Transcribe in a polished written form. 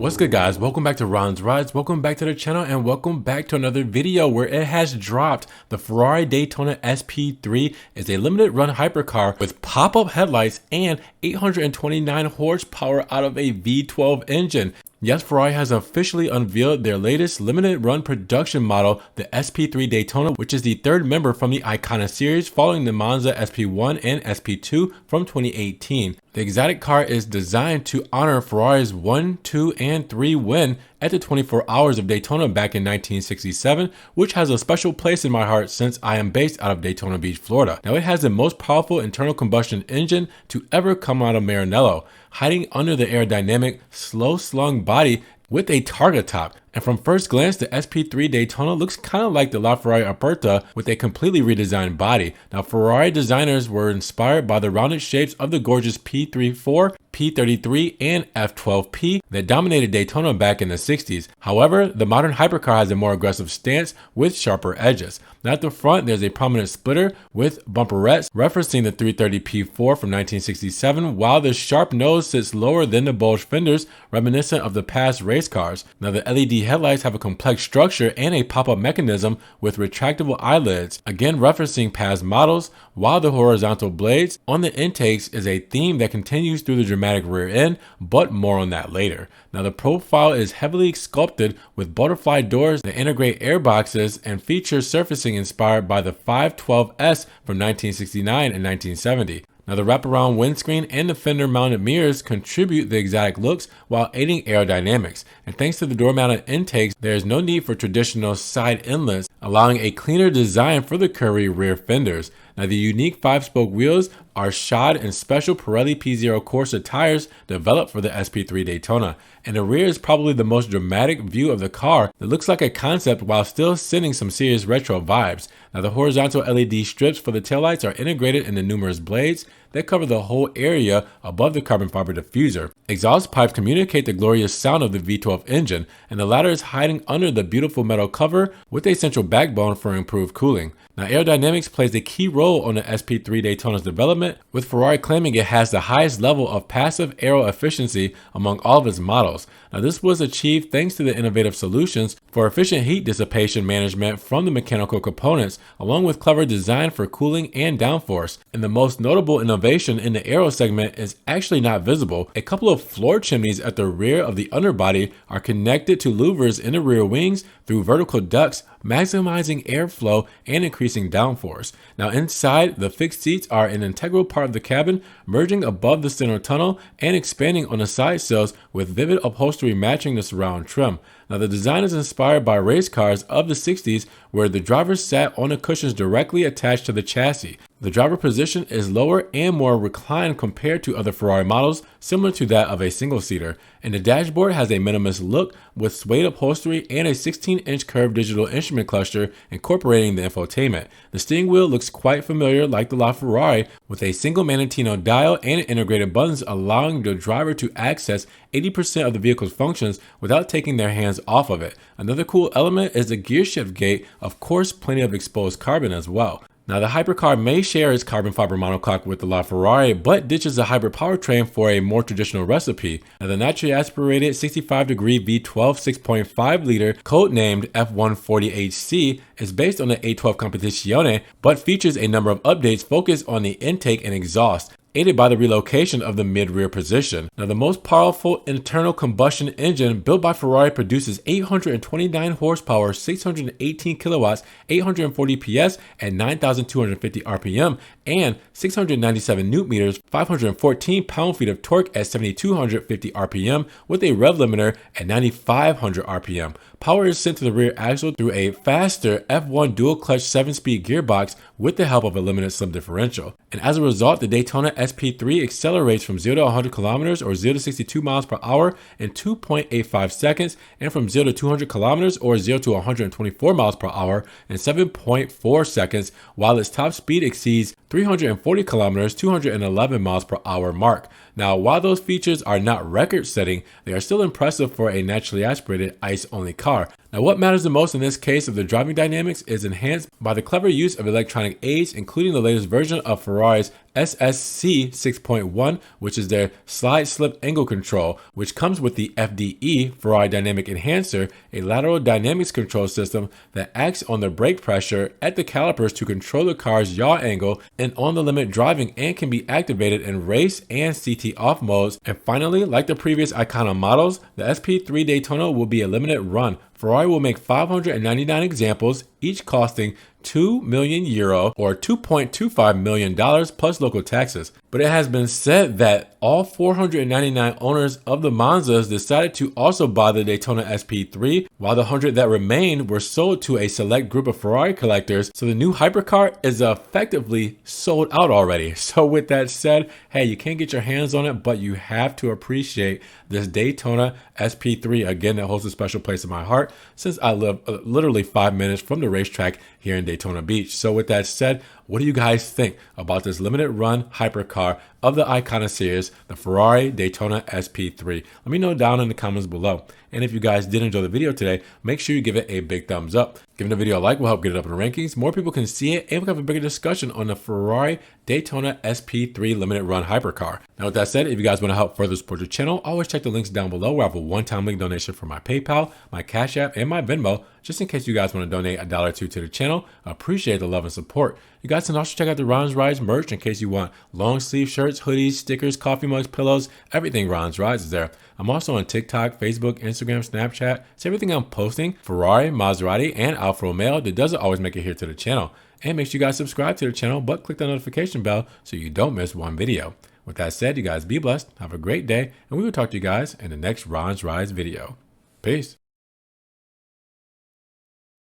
What's good, guys? Welcome back to Ron's Rides, welcome back to the channel, and welcome back to another video where it has dropped. The Ferrari Daytona SP3 is a limited run hypercar with pop-up headlights and 829 horsepower out of a V12 engine. Yes, Ferrari has officially unveiled their latest limited run production model, the SP3 Daytona, which is the third member from the iconic series following the Monza SP1 and SP2 from 2018. The exotic car is designed to honor Ferrari's 1, 2, and 3 win at the 24 Hours of Daytona back in 1967, which has a special place in my heart since I am based out of Daytona Beach, Florida. Now, it has the most powerful internal combustion engine to ever come out of Maranello, hiding under the aerodynamic, slow-slung body with a targa top. And from first glance, the SP3 Daytona looks kind of like the LaFerrari Aperta with a completely redesigned body. Now, Ferrari designers were inspired by the rounded shapes of the gorgeous P34, P33, and F12P that dominated Daytona back in the 60s. However, the modern hypercar has a more aggressive stance with sharper edges. Now, at the front, there's a prominent splitter with bumperettes referencing the 330P4 from 1967, while the sharp nose sits lower than the bulged fenders, reminiscent of the past race cars. Now, the LED headlights have a complex structure and a pop-up mechanism with retractable eyelids, again referencing past models, while the horizontal blades on the intakes is a theme that continues through the dramatic rear end, but more on that later. Now, the profile is heavily sculpted with butterfly doors that integrate air boxes and features surfacing inspired by the 512S from 1969 and 1970. Now, the wraparound windscreen and the fender-mounted mirrors contribute the exotic looks while aiding aerodynamics. And thanks to the door-mounted intakes, there is no need for traditional side inlets, allowing a cleaner design for the curvy rear fenders. Now, the unique 5-spoke wheels are shod in special Pirelli P0 Corsa tires developed for the SP3 Daytona. And the rear is probably the most dramatic view of the car that looks like a concept while still sending some serious retro vibes. Now, the horizontal LED strips for the taillights are integrated into numerous blades that cover the whole area above the carbon fiber diffuser. Exhaust pipes communicate the glorious sound of the V12 engine, and the latter is hiding under the beautiful metal cover with a central backbone for improved cooling. Now, aerodynamics plays a key role on the SP3 Daytona's development, with Ferrari claiming it has the highest level of passive aero efficiency among all of its models. Now, this was achieved thanks to the innovative solutions for efficient heat dissipation management from the mechanical components, along with clever design for cooling and downforce. And the most notable innovation in the aero segment is actually not visible. A couple of floor chimneys at the rear of the underbody are connected to louvers in the rear wings through vertical ducts, maximizing airflow and increasing downforce. Now, inside, the fixed seats are an integral part of the cabin, merging above the center tunnel and expanding on the side sills with vivid upholstery matching the surround trim. Now, the design is inspired by race cars of the 60s where the driver sat on the cushions directly attached to the chassis. The driver position is lower and more reclined compared to other Ferrari models, similar to that of a single-seater. And the dashboard has a minimalist look with suede upholstery and a 16-inch curved digital instrument cluster incorporating the infotainment. The steering wheel looks quite familiar like the LaFerrari, with a single Manantino dial and integrated buttons allowing the driver to access 80% of the vehicle's functions without taking their hands off of it. Another cool element is the gear shift gate, of course plenty of exposed carbon as well. Now, the hypercar may share its carbon fiber monocoque with the LaFerrari, but ditches the hybrid powertrain for a more traditional recipe. Now, the naturally aspirated 65-degree V12 6.5-liter, codenamed F140HC, is based on the A12 Competizione, but features a number of updates focused on the intake and exhaust, aided by the relocation of the mid-rear position. Now, the most powerful internal combustion engine built by Ferrari produces 829 horsepower, 618 kilowatts, 840 PS, and 9,250 RPM, and 697 newton meters, 514 pound-feet of torque at 7,250 RPM, with a rev limiter at 9,500 RPM. Power is sent to the rear axle through a faster F1 dual-clutch 7-speed gearbox with the help of a limited slip differential. And as a result, the Daytona SP3 accelerates from 0 to 100 kilometers or 0 to 62 miles per hour in 2.85 seconds, and from 0 to 200 kilometers or 0 to 124 miles per hour in 7.4 seconds, while its top speed exceeds 340 kilometers, 211 miles per hour mark. Now, while those features are not record-setting, they are still impressive for a naturally aspirated ICE-only car. Now, what matters the most in this case of the driving dynamics is enhanced by the clever use of electronic aids, including the latest version of Ferrari's SSC 6.1, which is their slide slip angle control, which comes with the FDE, Ferrari Dynamic Enhancer, a lateral dynamics control system that acts on the brake pressure at the calipers to control the car's yaw angle and on the limit driving, and can be activated in race and CT off modes. And finally, like the previous Icona models, the SP3 Daytona will be a limited run. Ferrari will make 599 examples, each costing €2 million or $2.25 million plus local taxes. But it has been said that all 499 owners of the Monzas decided to also buy the Daytona SP3, while the 100 that remained were sold to a select group of Ferrari collectors. So the new hypercar is effectively sold out already. So with that said, hey, you can't get your hands on it, but you have to appreciate this Daytona SP3. Again, that holds a special place in my heart since I live literally 5 minutes from the racetrack here in Daytona Beach. So with that said, what do you guys think about this limited run hypercar of the Icona series, the Ferrari Daytona SP3? Let me know down in the comments below. And if you guys did enjoy the video today, make sure you give it a big thumbs up. Giving the video a like will help get it up in the rankings. More people can see it, and we can have a bigger discussion on the Ferrari Daytona SP3 limited run hypercar. Now with that said, if you guys want to help further support the channel, always check the links down below where I have a one-time link donation for my PayPal, my Cash App, and my Venmo, just in case you guys want to donate $1 or $2 to the channel. I appreciate the love and support. You guys can also check out the Ron's Rides merch in case you want long sleeve shirts, hoodies, stickers, coffee mugs, pillows, everything Ron's Rides is there. I'm also on TikTok, Facebook, Instagram, Snapchat. So everything I'm posting, Ferrari, Maserati, and Alfa Romeo, that doesn't always make it here to the channel. And make sure you guys subscribe to the channel, but click the notification bell so you don't miss one video. With that said, you guys be blessed, have a great day, and we will talk to you guys in the next Ron's Rides video. Peace.